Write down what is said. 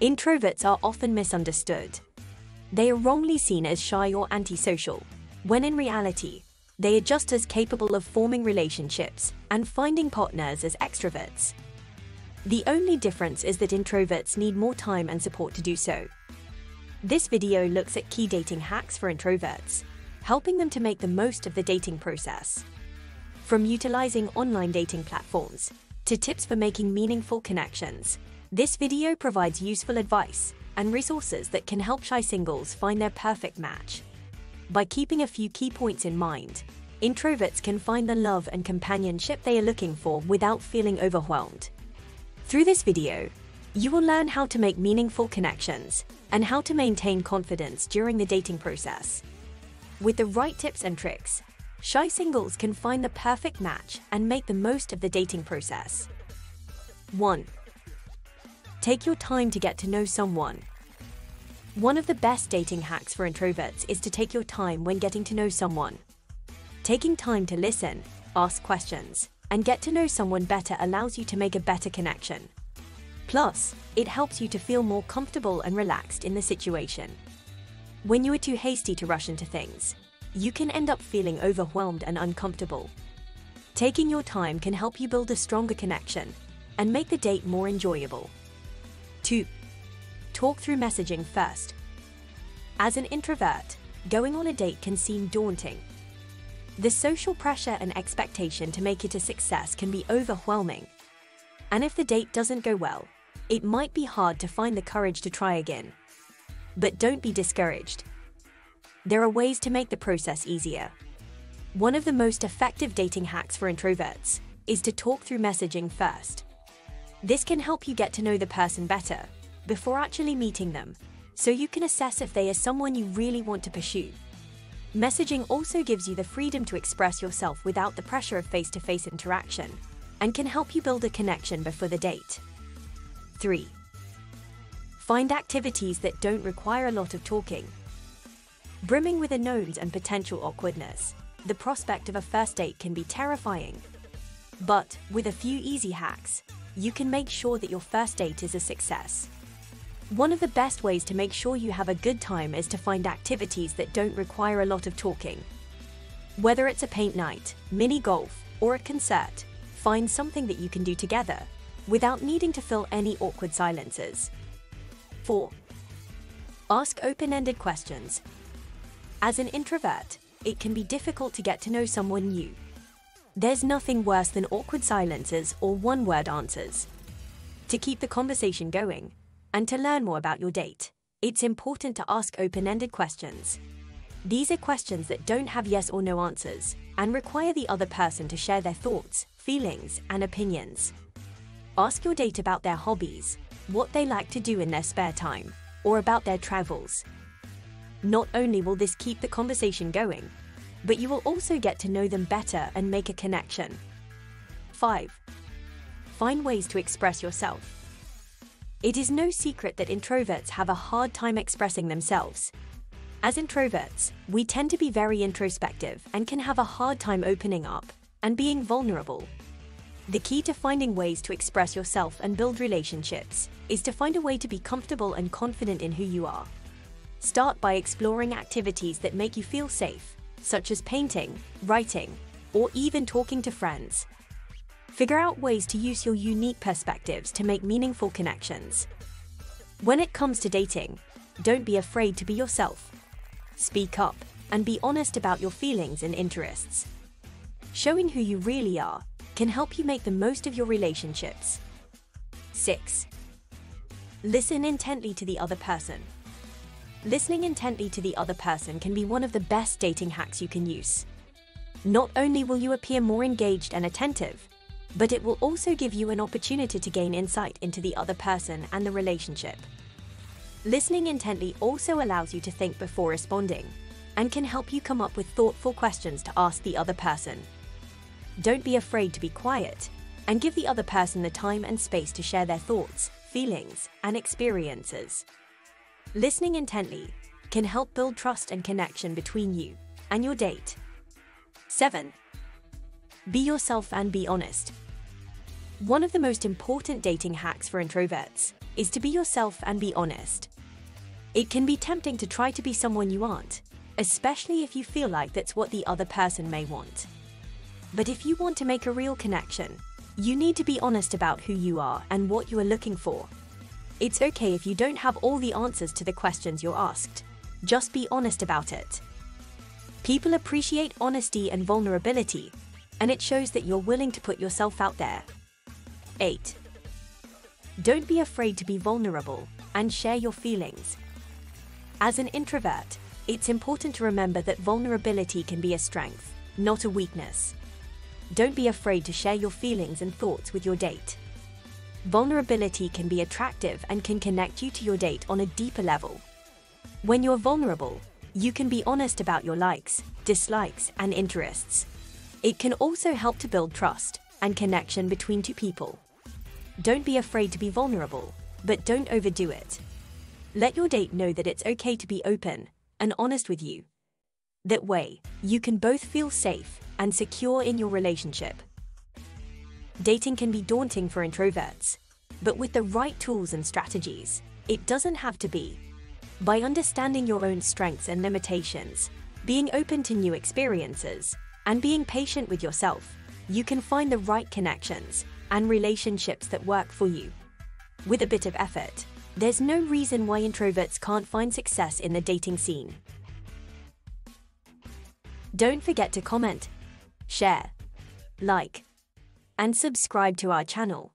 Introverts are often misunderstood. They are wrongly seen as shy or antisocial, when in reality, they are just as capable of forming relationships and finding partners as extroverts. The only difference is that introverts need more time and support to do so. This video looks at key dating hacks for introverts, helping them to make the most of the dating process. From utilizing online dating platforms to tips for making meaningful connections, this video provides useful advice and resources that can help shy singles find their perfect match. By keeping a few key points in mind, introverts can find the love and companionship they are looking for without feeling overwhelmed. Through this video, you will learn how to make meaningful connections and how to maintain confidence during the dating process. With the right tips and tricks, shy singles can find the perfect match and make the most of the dating process. 1. Take your time to get to know someone. One of the best dating hacks for introverts is to take your time when getting to know someone. Taking time to listen, ask questions, and get to know someone better allows you to make a better connection. Plus, it helps you to feel more comfortable and relaxed in the situation. When you are too hasty to rush into things, you can end up feeling overwhelmed and uncomfortable. Taking your time can help you build a stronger connection and make the date more enjoyable. 2. Talk through messaging first. As an introvert, going on a date can seem daunting. The social pressure and expectation to make it a success can be overwhelming. And if the date doesn't go well, it might be hard to find the courage to try again. But don't be discouraged. There are ways to make the process easier. One of the most effective dating hacks for introverts is to talk through messaging first. This can help you get to know the person better before actually meeting them, so you can assess if they are someone you really want to pursue. Messaging also gives you the freedom to express yourself without the pressure of face-to-face interaction and can help you build a connection before the date. 3. Find activities that don't require a lot of talking. Brimming with unknowns and potential awkwardness, the prospect of a first date can be terrifying. But with a few easy hacks, you can make sure that your first date is a success. One of the best ways to make sure you have a good time is to find activities that don't require a lot of talking. Whether it's a paint night, mini golf, or a concert, find something that you can do together without needing to fill any awkward silences. 4. Ask open-ended questions. As an introvert, it can be difficult to get to know someone new. There's nothing worse than awkward silences or one-word answers. To keep the conversation going, and to learn more about your date, it's important to ask open-ended questions. These are questions that don't have yes or no answers and require the other person to share their thoughts, feelings, and opinions. Ask your date about their hobbies, what they like to do in their spare time, or about their travels. Not only will this keep the conversation going, but you will also get to know them better and make a connection. 5. Find ways to express yourself. It is no secret that introverts have a hard time expressing themselves. As introverts, we tend to be very introspective and can have a hard time opening up and being vulnerable. The key to finding ways to express yourself and build relationships is to find a way to be comfortable and confident in who you are. Start by exploring activities that make you feel safe, such as painting, writing, or even talking to friends. Figure out ways to use your unique perspectives to make meaningful connections. When it comes to dating, don't be afraid to be yourself. Speak up and be honest about your feelings and interests. Showing who you really are can help you make the most of your relationships. 6. Listen intently to the other person. Listening intently to the other person can be one of the best dating hacks you can use. Not only will you appear more engaged and attentive, but it will also give you an opportunity to gain insight into the other person and the relationship. Listening intently also allows you to think before responding and can help you come up with thoughtful questions to ask the other person. Don't be afraid to be quiet and give the other person the time and space to share their thoughts, feelings, and experiences. Listening intently can help build trust and connection between you and your date. 7. Be yourself and be honest. One of the most important dating hacks for introverts is to be yourself and be honest. It can be tempting to try to be someone you aren't, especially if you feel like that's what the other person may want. But if you want to make a real connection, you need to be honest about who you are and what you are looking for. It's okay if you don't have all the answers to the questions you're asked. Just be honest about it. People appreciate honesty and vulnerability, and it shows that you're willing to put yourself out there. 8. Don't be afraid to be vulnerable and share your feelings. As an introvert, it's important to remember that vulnerability can be a strength, not a weakness. Don't be afraid to share your feelings and thoughts with your date. Vulnerability can be attractive and can connect you to your date on a deeper level. When you're vulnerable, you can be honest about your likes, dislikes, and interests. It can also help to build trust and connection between two people. Don't be afraid to be vulnerable, but don't overdo it. Let your date know that it's okay to be open and honest with you. That way, you can both feel safe and secure in your relationship. Dating can be daunting for introverts, but with the right tools and strategies, it doesn't have to be. By understanding your own strengths and limitations, being open to new experiences, and being patient with yourself, you can find the right connections and relationships that work for you. With a bit of effort, there's no reason why introverts can't find success in the dating scene. Don't forget to comment, share, like, and subscribe to our channel.